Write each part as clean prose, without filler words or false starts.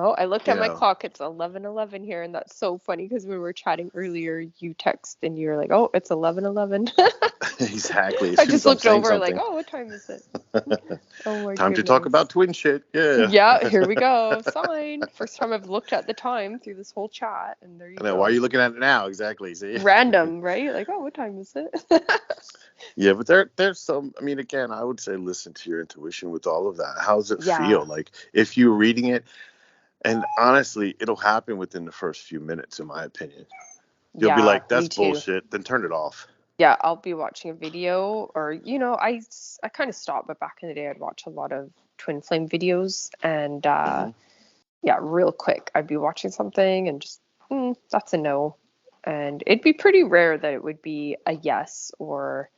Oh, I looked You at my know, clock. It's 11:11 here, and that's so funny because when we were chatting earlier, you text and you're like, "Oh, it's 11:11." exactly. As I soon just as I'm looked saying over like, something, "Oh, what time is it?" Oh my time to talk goodness. about twin shit. Yeah. Yeah, here we go. Sign. First time I've looked at the time through this whole chat, and there you I know. Why are go. you looking at it now? Exactly. See. Random, right? Like, oh, what time is it? Yeah, but there's some. I mean, again, I would say listen to your intuition with all of that. How does it Yeah, feel? Like if you're reading it, and honestly, it'll happen within the first few minutes, in my opinion. You'll be yeah, like, me "That's too. bullshit." Then turn it off. Yeah, I'll be watching a video, or I kind of stopped, but back in the day, I'd watch a lot of twin flame videos, and Hmm. yeah, real quick, I'd be watching something and just, that's a no. And it'd be pretty rare that it would be a yes. Or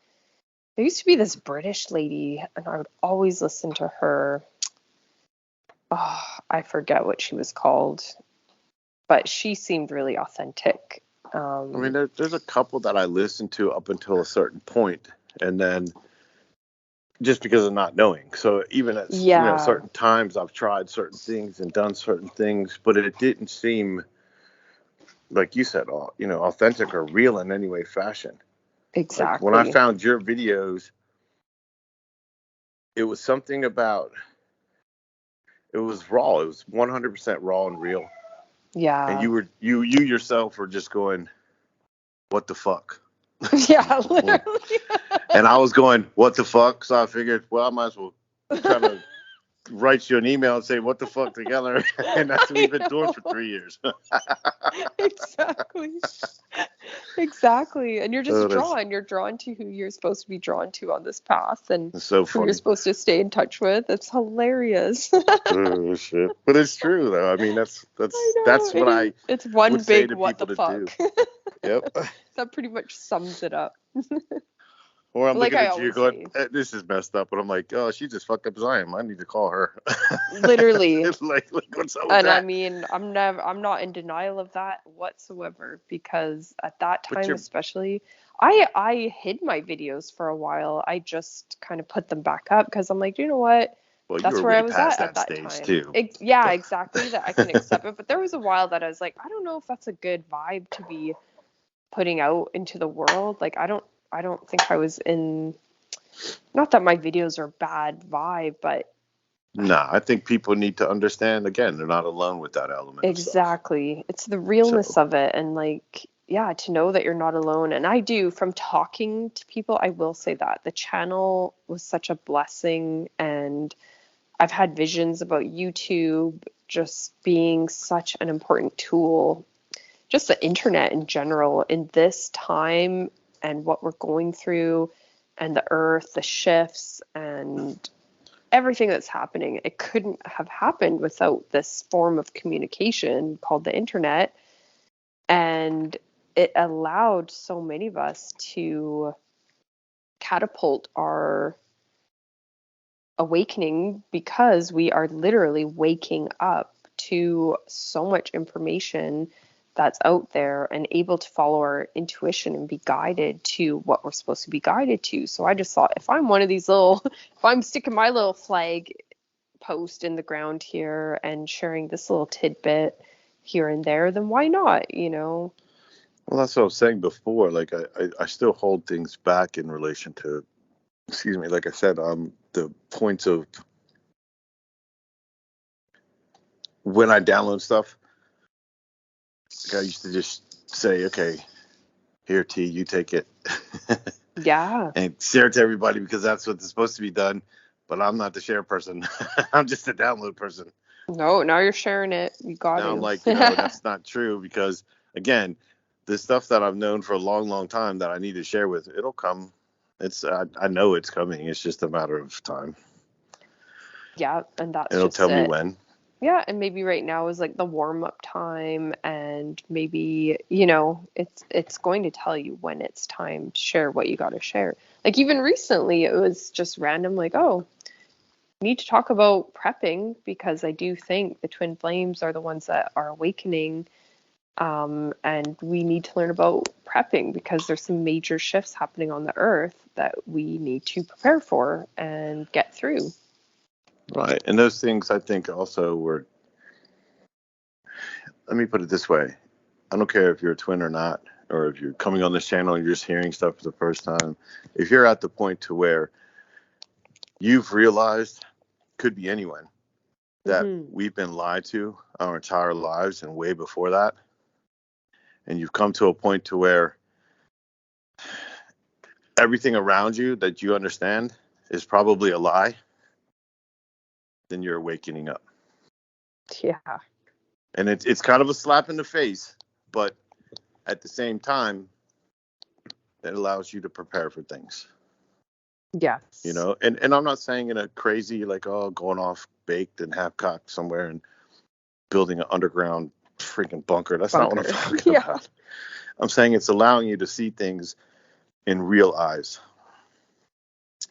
there used to be this British lady, and I would always listen to her. Oh, I forget what she was called, but she seemed really authentic. I mean, Um, there's a couple that I listened to up until a certain point, and then just because of not knowing. So even at yeah, certain times, I've tried certain things and done certain things, but it didn't seem like you said, authentic or real in any way, fashion. Like when I exactly. found your videos, it was something about it was raw. It was 100% raw and real, and Yeah. you yourself were just going, "What the fuck?" Yeah, literally. And I was going, "What the fuck?" So I figured, well, I might as well kind of write you an email and say, "What the fuck?" together, and that's what we've I been doing know. for 3 years. Exactly. Exactly. And you're just Oh, that's drawn. You're drawn to who you're supposed to be drawn to on this path and so who you're funny. supposed to stay in touch with. It's hilarious. Oh shit! But it's true though. I mean, that's I that's know that's it what is. I It's one would say big to what people the to do. fuck. Yep. That pretty much sums it up. Or I'm Like looking I at you always going, say, "This is messed up," but I'm like, "Oh, she's just fucked up as I am. I need to call her." literally. like, what's up with And I that? mean, I'm not in denial of that whatsoever because at that But time you're, especially, I hid my videos for a while. I just kind of put them back up because I'm like, you know what? well, you That's were where I way was past at that that stage time. too. Yeah, exactly, that I can accept it. But there was a while that I was like, I don't know if that's a good vibe to be putting out into the world. Like I don't think I was in, not that my videos are bad vibe, but Nah, I think people need to understand. Again, they're not alone with that element of stuff. exactly. It's the realness So, of it. And like, yeah, to know that you're not alone. And I do, from talking to people, I will say that the channel was such a blessing. And I've had visions about YouTube just being such an important tool, just the internet in general in this time and what we're going through and the earth, the shifts, and everything that's happening. It couldn't have happened without this form of communication called the internet. And it allowed so many of us to catapult our awakening because we are literally waking up to so much information that's out there and able to follow our intuition and be guided to what we're supposed to be guided to. So I just thought, if I'm one of these little, if I'm sticking my little flag post in the ground here and sharing this little tidbit here and there, then why not, you know? well, that's what I was saying before. Like, I still hold things back in relation to, excuse me, like I said, the points of when I download stuff. Like I used to just say, okay, here, T, you take it. Yeah. And share it to everybody because that's what's supposed to be done. But I'm not the share person. I'm just a download person. No, now you're sharing it. You got Now I'm to. like, that's not true because again, the stuff that I've known for a long, long time that I need to share with, it'll come. I know it's coming. It's just a matter of time. Yeah, and that's It'll just tell me it. when. Yeah, and maybe right now is like the warm up time, and maybe, it's going to tell you when it's time to share what you got to share. Like even recently it was just random, like, oh, need to talk about prepping because I do think the twin flames are the ones that are awakening. And we need to learn about prepping because there's some major shifts happening on the earth that we need to prepare for and get through. Right. And those things I think also were let me put it this way. I don't care if you're a twin or not, or if you're coming on this channel and you're just hearing stuff for the first time. If you're at the point to where you've realized, could be anyone, that we've been lied to our entire lives and way before that, and you've come to a point to where everything around you that you understand is probably a lie, then you're awakening up. Yeah. And it's kind of a slap in the face, but at the same time, it allows you to prepare for things. Yes. You know, and I'm not saying in a crazy, like, oh, going off baked and half-cocked somewhere and building an underground freaking bunker. That's not what I'm talking about. I'm saying it's allowing you to see things in real eyes.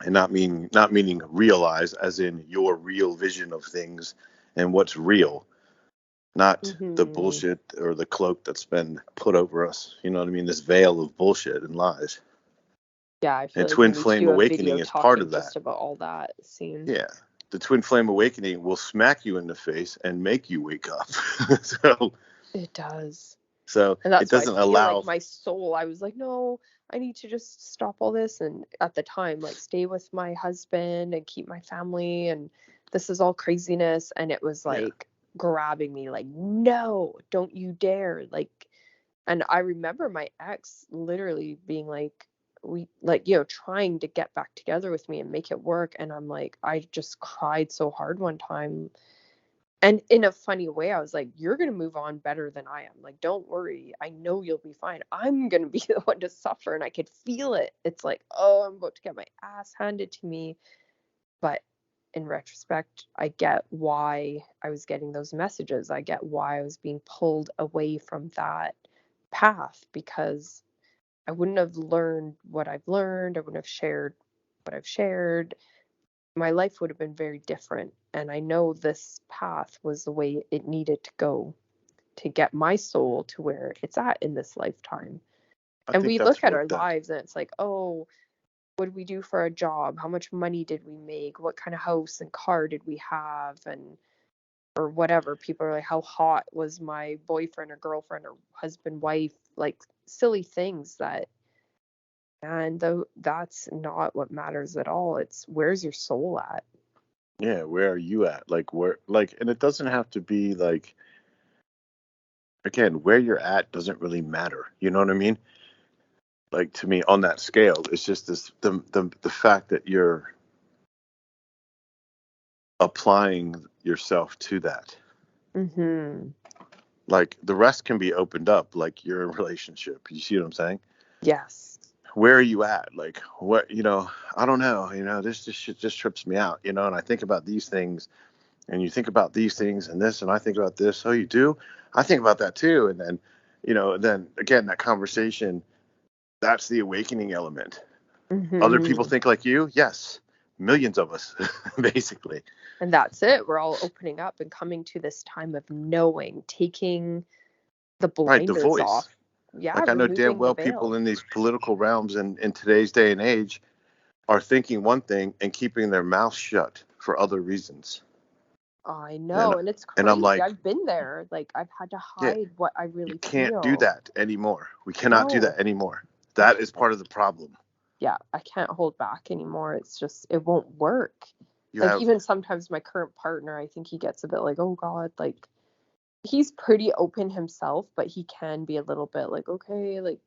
And not meaning realize as in your real vision of things and what's real, not the bullshit or the cloak that's been put over us. You know what I mean? This veil of bullshit and lies. Yeah, I feel and like Twin we need Flame to do a Awakening video is part of talking just that. about all that soon. Yeah. The Twin Flame Awakening will smack you in the face and make you wake up. So it does. So and that's it doesn't why I feel allow like my soul, I was like, no, I need to just stop all this. And at the time, like, stay with my husband and keep my family. And this is all craziness. And it was like grabbing me like, no, don't you dare. Like, and I remember my ex literally being like, trying to get back together with me and make it work. And I'm like, I just cried so hard one time. And in a funny way, I was like, you're going to move on better than I am. Like, don't worry. I know you'll be fine. I'm going to be the one to suffer. And I could feel it. It's like, oh, I'm about to get my ass handed to me. But in retrospect, I get why I was getting those messages. I get why I was being pulled away from that path, because I wouldn't have learned what I've learned. I wouldn't have shared what I've shared. My life would have been very different. And I know this path was the way it needed to go to get my soul to where it's at in this lifetime. And we look at our lives and it's like, oh, what did we do for a job? How much money did we make? What kind of house and car did we have? And or whatever. People are like, how hot was my boyfriend or girlfriend or husband, wife? Like, silly things that, and though that's not what matters at all. It's where's your soul at? Yeah, where are you at? Like, where, like, and it doesn't have to be like, again, where you're at doesn't really matter. You know what I mean? Like, to me, on that scale, it's just this, the fact that you're applying yourself to that. Like, the rest can be opened up, like you're in a relationship. You see what I'm saying? Yes. Where are you at? Like, what, you know, I don't know, you know, this shit just trips me out, you know, and I think about these things, and you think about these things and this, and I think about this. Oh, you do? I think about that too. And then, you know, then again, that conversation, that's the awakening element. Other people think like you? Yes. Millions of us, basically. And that's it. We're all opening up and coming to this time of knowing, taking the blinders off. Yeah, like, I know damn well people in these political realms and in today's day and age are thinking one thing and keeping their mouth shut for other reasons. I know, and it's crazy. And I'm like, I've been there. Like, I've had to hide what I really feel. You can't do that anymore. We cannot do that anymore. That is part of the problem. Yeah, I can't hold back anymore. It's just, it won't work. Even sometimes my current partner, I think he gets a bit like, oh God, like, he's pretty open himself, but he can be a little bit like, okay, like,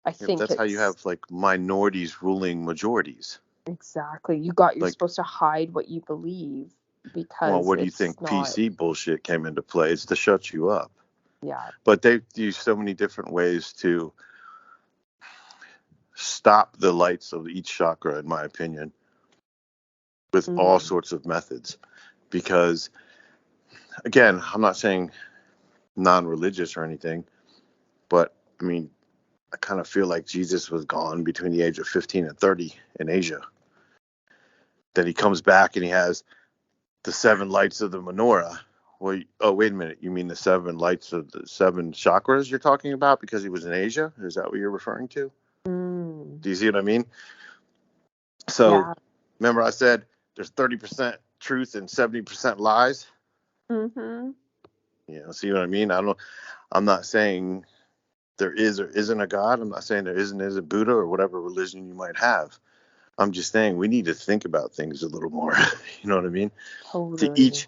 I think that's how you have, like, minorities ruling majorities. Exactly. You're supposed to hide what you believe, because well, what do you think PC bullshit came into play? It's to shut you up. Yeah. But they've used so many different ways to stop the lights of each chakra, in my opinion, with all sorts of methods. Because, again, I'm not saying non-religious or anything, but I mean, I kind of feel like Jesus was gone between the age of 15 and 30 in Asia. Then he comes back and he has the 7 lights of the menorah. Well, oh, wait a minute. You mean the 7 lights of the 7 chakras you're talking about because he was in Asia? Is that what you're referring to? Do you see what I mean? So, remember I said there's 30% truth and 70% lies? See what I mean? I'm not saying there is or isn't a God. I'm not saying there isn't a Buddha or whatever religion you might have. I'm just saying we need to think about things a little more. You know what I mean? To Totally.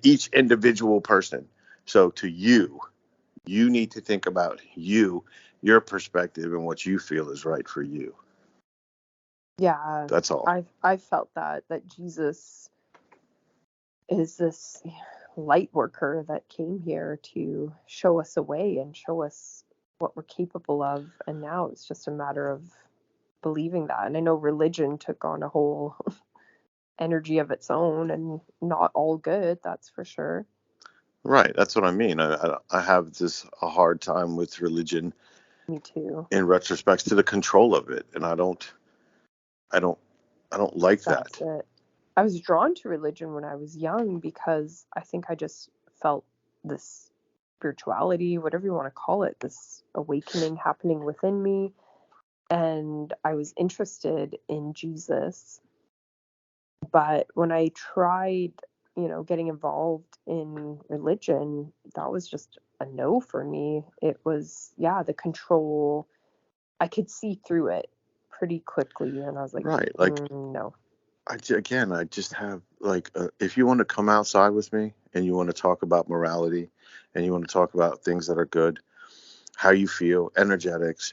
each individual person. So to you need to think about your perspective and what you feel is right for you. Yeah, That's all. I've felt that Jesus is this light worker that came here to show us a way and show us what we're capable of, and now it's just a matter of believing that. And I know religion took on a whole energy of its own, and not all good, that's for sure. Right. That's what I mean. I have a hard time with religion Me too. in retrospect to the control of it, and I don't I don't like That's that. it. I was drawn to religion when I was young because I think I just felt this spirituality, whatever you want to call it, this awakening happening within me. And I was interested in Jesus. But when I tried, getting involved in religion, that was just a no for me. It was, yeah, the control. I could see through it pretty quickly, and I was like, Right. Like no. I just have like if you want to come outside with me and you want to talk about morality and you want to talk about things that are good, how you feel, energetics,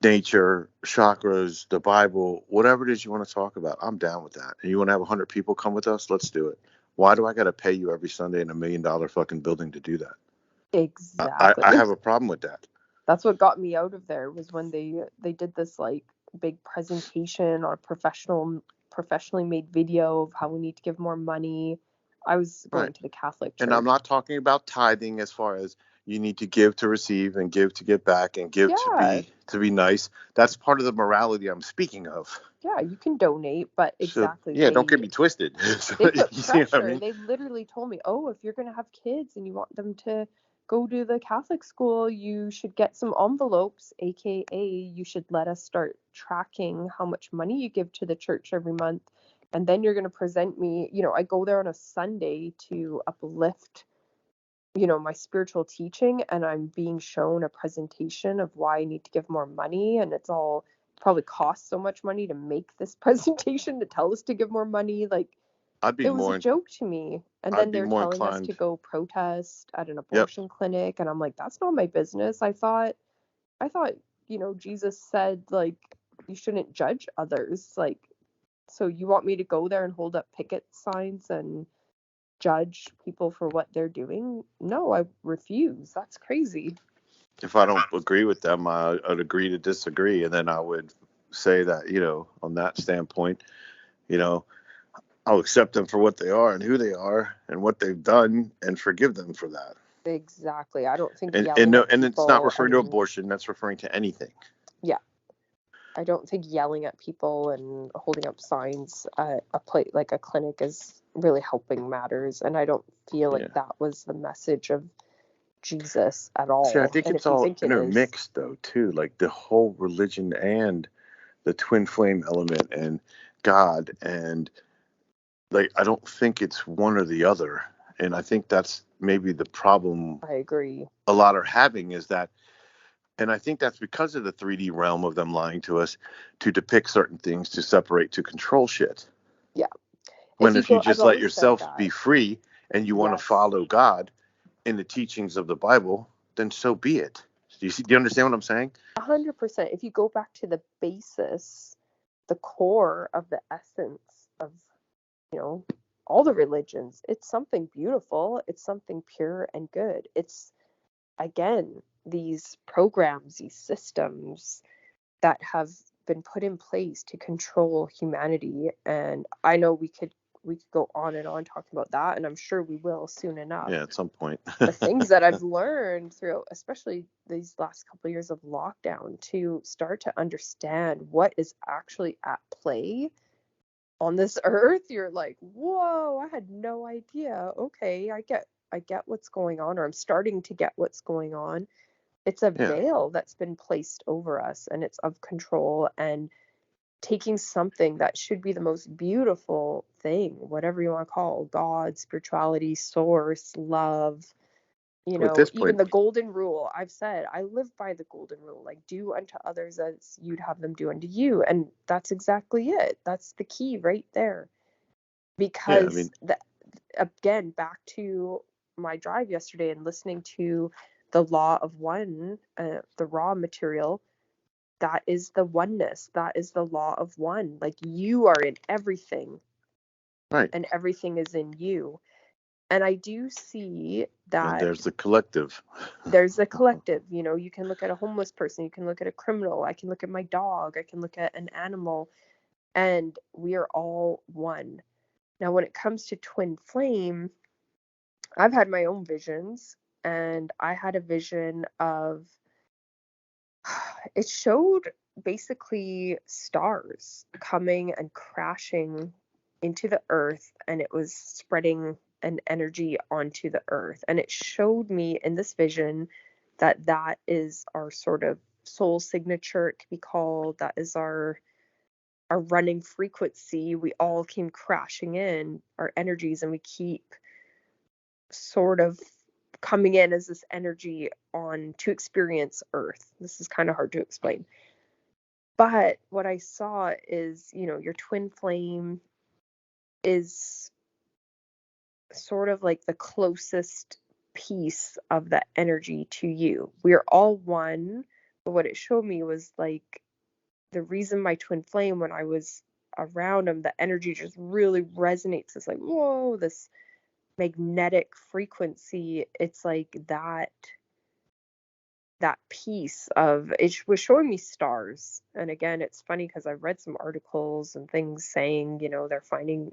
nature, chakras, the Bible, whatever it is you want to talk about, I'm down with that. And you want to have 100 people come with us? Let's do it. Why do I got to pay you every Sunday in $1 million fucking building to do that? Exactly. I have a problem with that. That's what got me out of there, was when they did this like big presentation on a professionally made video of how we need to give more money. I was Right. going to the Catholic And I'm Church. not talking about tithing as far as you need to give to receive and give to get back and give Yeah, to be nice. That's part of the morality I'm speaking of. yeah, you can donate, but So exactly, yeah, don't get me twisted. So, they put you see what I pressure. mean? They literally told me, "Oh, if you're going to have kids and you want them to go to the Catholic school, you should get some envelopes, aka you should let us start tracking how much money you give to the church every month. And then you're going to present me, I go there on a Sunday to uplift, my spiritual teaching, and I'm being shown a presentation of why I need to give more money, and it's all probably costs so much money to make this presentation to tell us to give more money. Like, I'd be it was a more joke to me. And I'd then be they're more telling us to inclined. go protest at an Yep. abortion clinic, and I'm like, that's not my business. I thought, Jesus said, like, you shouldn't judge others. Like, so you want me to go there and hold up picket signs and judge people for what they're doing? No, I refuse. That's crazy. If I don't agree with them, I'd agree to disagree, and then I would say that on that standpoint, you know, I'll accept them for what they are and who they are and what they've done and forgive them for that. Exactly. I don't think And yelling no, at and it's not people referring to and abortion. That's referring to anything. yeah, I don't think yelling at people and holding up signs at a place like a clinic is really helping matters. And I don't feel like Yeah. that was the message of Jesus at See, I all. think And it's if you all think it is, intermixed though too, like the whole religion and the twin flame element and God and like I don't think it's one or the other. And I think that's maybe the problem I agree. a lot are having is that, and I think that's because of the 3D realm of them lying to us to depict certain things to separate to control shit. Yeah. When if you I've just let always said yourself be that. free and you want to Yes. follow God in the teachings of the Bible, then so be it. Do you understand what I'm saying? 100%. If you go back to the basis, the core of the essence of, you know, all the religions, it's something beautiful, it's something pure and good. It's, again, these programs, these systems that have been put in place to control humanity. And I know we could go on and on talking about that, and I'm sure we will soon enough. Yeah, at some point. The things that I've learned through, especially these last couple of years of lockdown, to start to understand what is actually at play on this earth, you're like, whoa, I had no idea. Okay, I get what's going on, or I'm starting to get what's going on. It's a Yeah. veil that's been placed over us, and it's of control, and taking something that should be the most beautiful thing, whatever you want to call God, spirituality, source, love, You At know, this even point, the golden rule, I've said, I live by the golden rule, like do unto others as you'd have them do unto you. And that's exactly it. That's the key right there. yeah, I Because mean, again, back to my drive yesterday and listening to the law of one, the raw material, that is the oneness. That is the law of one. Like you are in everything right. and everything is in you. And I do see And that there's the collective. there's a collective. You know, you can look at a homeless person, you can look at a criminal, I can look at my dog, I can look at an animal, and we are all one. Now, when it comes to twin flame, I've had my own visions, and I had a vision of it showed basically stars coming and crashing into the earth, and it was spreading an energy onto the earth. And it showed me in this vision that that is our sort of soul signature, it could be called. That is our running frequency. We all came crashing in, our energies, and we keep sort of coming in as this energy on to experience earth. This is kind of hard to explain. But what I saw is, you know, your twin flame is sort of like the closest piece of the energy to you. We are all one, but what it showed me was like the reason my twin flame, when I was around him, the energy just really resonates. It's like, whoa, this magnetic frequency. It's like that piece of it was showing me stars. And again, it's funny because I've read some articles and things saying, you know, they're finding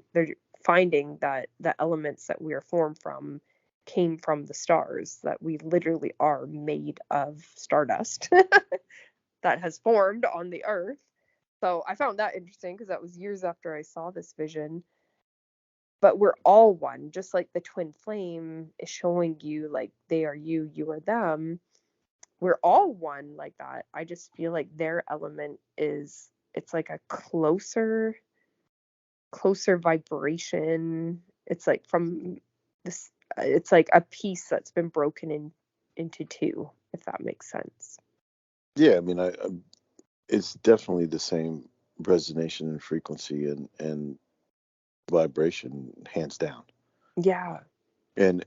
that the elements that we are formed from came from the stars, that we literally are made of stardust that has formed on the earth. So I found that interesting because that was years after I saw this vision. But we're all one, just like the twin flame is showing you, like they are you, you are them. We're all one like that. I just feel like their element is, it's like a closer vibration. It's like from this, it's like a piece that's been broken into two, if that makes sense. Yeah, I mean, it's definitely the same resonation and frequency and vibration, hands down. Yeah. And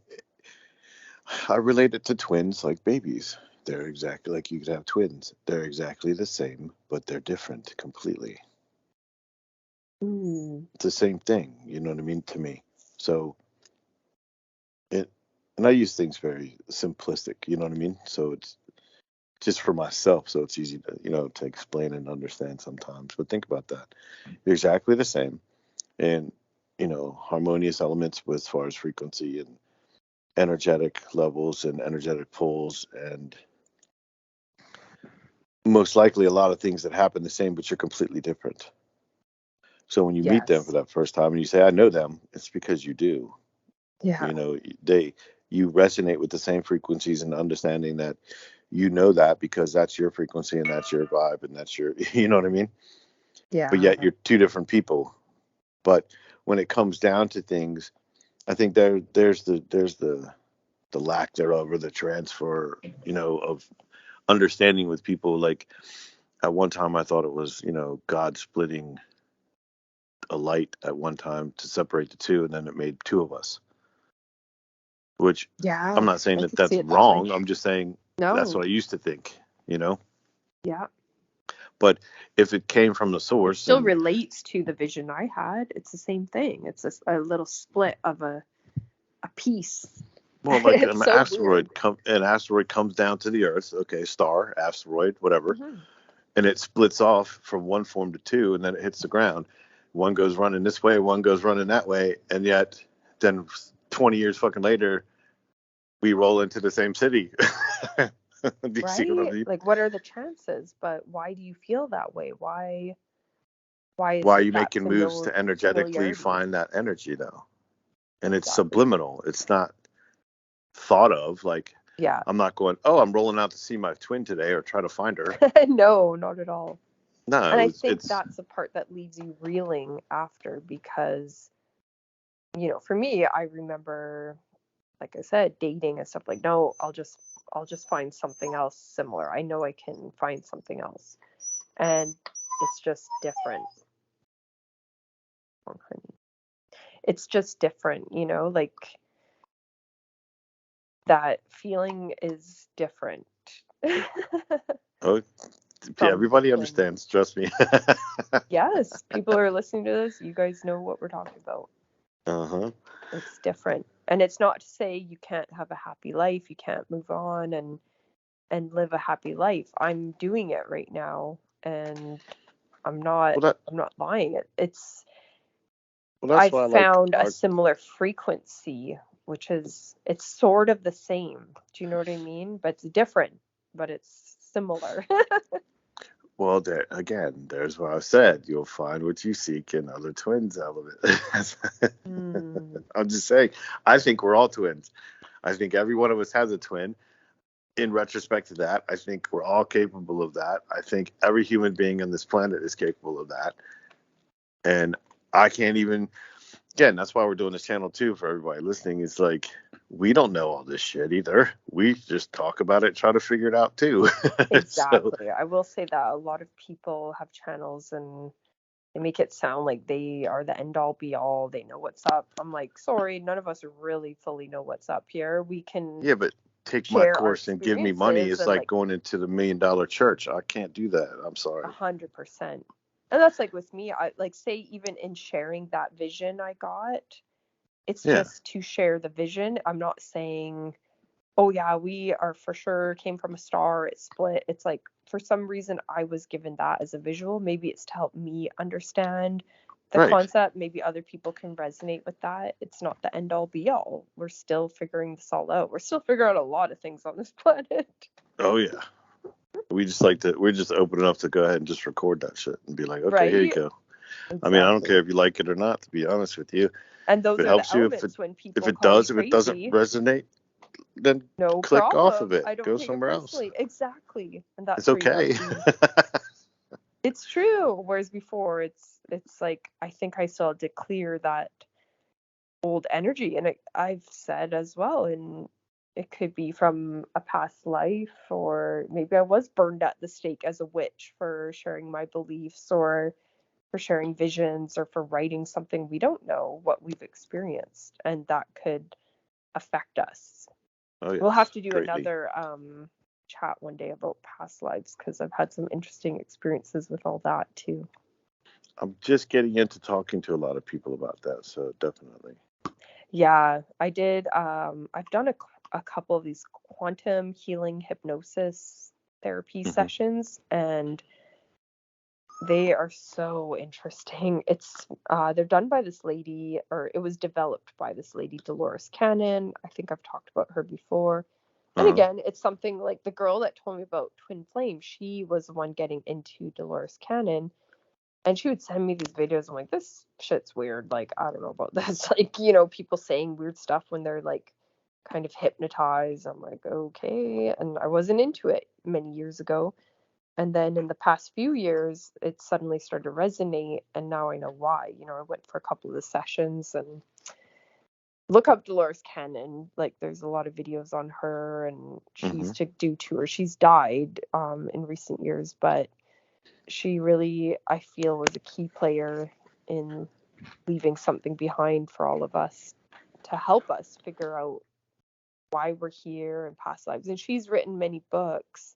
I relate it to twins like babies. They're exactly like you could have twins. They're exactly the same, but they're different completely. Mm. It's the same thing, you know what I mean, to me. So it, and I use things very simplistic, you know what I mean? So it's just for myself, so it's easy to, to explain and understand sometimes. But think about that. You're exactly the same. And, harmonious elements with as far as frequency and energetic levels and energetic pulls, and most likely a lot of things that happen the same, but you're completely different. So when you meet them for Yes. that first time and you say, I know them, it's because you do. Yeah. You know, you resonate with the same frequencies, and understanding that you know that because that's your frequency and that's your vibe and that's your, you know what I mean? But Yeah. yet you're two different people. But when it comes down to things, I think there's the lack thereof, or the transfer, of understanding with people. Like at one time, I thought it was, God splitting a light at one time to separate the two, and then it made two of us. Which I'm Yeah. not saying I that could see that's it that way. wrong. I'm just saying that's No. what I used to think, you know. Yeah. But if it came from the It source, still and relates to the vision I had. It's the same thing. It's a little split of a piece. well, like It's so weird. an asteroid comes down to the Earth, okay, star, asteroid, whatever, Hmm. and it splits off from one form to two, and then it hits the ground. One goes running this way, one goes running that way, and yet then 20 years fucking later, we roll into the same city. Do you see what I Right? mean? Like, what are the chances? But why do you feel that way? Why is Why are it you that making moves to energetically familiarity? find that energy, though? And it's Exactly. subliminal. It's not thought of. Like, Yeah. I'm not going, oh, I'm rolling out to see my twin today or try to find her. No, not at all. And No, I it's, think it's that's the part that leaves you reeling after because, for me, I remember like I said, dating and stuff, like, no, I'll just find something else similar. I know I can find something else. And it's just different. It's just different, you know, like that feeling is different. Oh, From everybody when, understands. Trust me. yes, people are listening to this. You guys know what we're talking about. Uh-huh. It's different. And it's not to say you can't have a happy life, you can't move on and live a happy life. I'm doing it right now, and I'm not Well, lying. It's that's I've why I like found a our. similar frequency, which is, it's sort of the same. Do you know what I mean? But it's different, but it's similar. Well, there again, there's what I said. You'll find what you seek in other twins element. Mm, I'm just saying. I think we're all twins. I think every one of us has a twin. In retrospect to that, I think we're all capable of that. I think every human being on this planet is capable of that. And I can't even, again, that's why we're doing this channel too for everybody listening. It's like, we don't know all this shit either. We just talk about it, try to figure it out too. So, exactly. I will say that a lot of people have channels and they make it sound like they are the end all be all. They know what's up. I'm like, sorry, none of us really fully know what's up here. We can yeah, but take my share our course and give me money experiences is and like like going into the $1 million church. I can't do that. I'm sorry. 100%. And that's like with me, I like, say, even in sharing that vision I got, it's Yeah, just to share the vision. I'm not saying, oh yeah, we are for sure came from a star, it split. It's like, for some reason I was given that as a visual. Maybe it's to help me understand the right. concept. Maybe other people can resonate with that. It's not the end all be all. We're still figuring this all out. We're still figuring out a lot of things on this planet. Oh, yeah. We're just open enough to go ahead and just record that shit and be like, okay, here you Right? go. I mean, I don't Exactly. care if you like it or not, to be honest with you. And If those it are the helps you, elements when if people it call me does, if it doesn't crazy. resonate, then No click off of problem. it. I don't Go take it somewhere else. personally. Exactly. And It's that's where you got okay. to be. It's true. Whereas before, it's like, I think I still had to clear that old energy. And I've said as well, and it could be from a past life, or maybe I was burned at the stake as a witch for sharing my beliefs, or for sharing visions, or for writing something we don't know what we've experienced. And that could affect us. Oh We'll have yes, to do greatly. another chat one day about past lives, because I've had some interesting experiences with all that too. I'm just getting into talking to a lot of people about that, so definitely. Yeah, I did. I've done a couple of these quantum healing hypnosis therapy Hmm. sessions, and they are so interesting. It's they're done by this lady, or it was developed by this lady, Dolores Cannon. I think I've talked about her before. And Uh-huh. again, it's something like the girl that told me about twin flame. She was the one getting into Dolores Cannon, and she would send me these videos. I'm like, this shit's weird. Like, I don't know about this. Like, you know, people saying weird stuff when they're like kind of hypnotized. I'm like, okay. And I wasn't into it many years ago. And then in the past few years, it suddenly started to resonate. And now I know why. You know, I went for a couple of the sessions, and look up Dolores Cannon. Like, there's a lot of videos on her, and she Hmm. used to do tours. She's died in recent years, but she really, I feel, was a key player in leaving something behind for all of us, to help us figure out why we're here in past lives. And she's written many books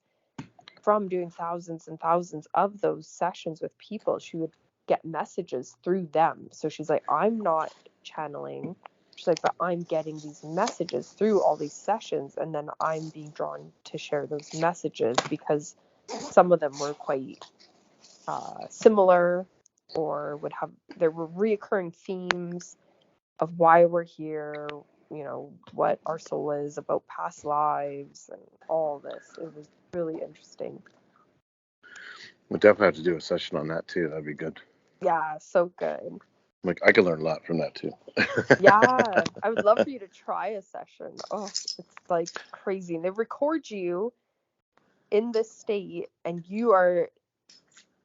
from doing thousands and thousands of those sessions with people. She would get messages through them. So she's like, I'm not channeling. She's like, but I'm getting these messages through all these sessions, and then I'm being drawn to share those messages because some of them were quite similar, or would have, there were reoccurring themes of why we're here, you know, what our soul is, about past lives, and all this. It was really interesting. We'll definitely have to do a session on that too. That'd be good. Yeah, so good. Like I could learn a lot from that too. Yeah, I would love for you to try a session. Oh, it's like crazy. And they record you in this state, and you are,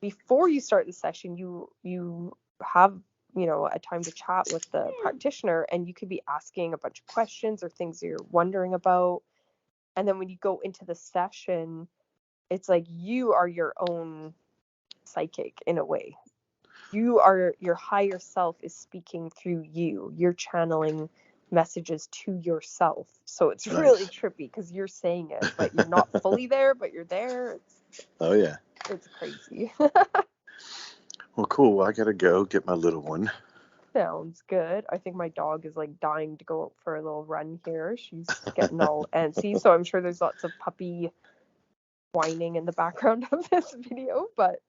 before you start the session, you have a time to chat with the practitioner, and you could be asking a bunch of questions or things that you're wondering about. And then when you go into the session, it's like you are your own psychic in a way. Your higher self is speaking through you. You're channeling messages to yourself. So it's really trippy because you're saying it, but you're not fully there, but you're there. Oh, yeah. It's crazy. Well, cool. I got to go get my little one. Sounds good. I think my dog is like dying to go out for a little run here. She's getting all antsy. So I'm sure there's lots of puppy whining in the background of this video, but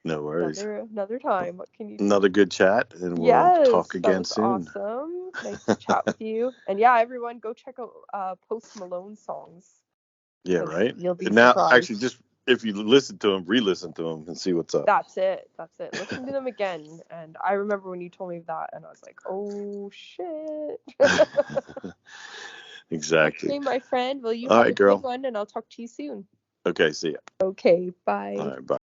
no worries. Another time. What can you do? Another good chat, and we'll talk again soon. Awesome. Nice to chat with you. And yeah, everyone go check out Post Malone songs. Yeah, right. You'll be now, surprised. actually, just if you listen to them, re-listen to them, and see what's up. That's it. Listen to them again. And I remember when you told me that, and I was like, oh shit. Exactly. Okay, my friend. Well, you All have right, a girl. good one, and I'll talk to you soon. Okay, see ya. Okay, bye. All right, bye.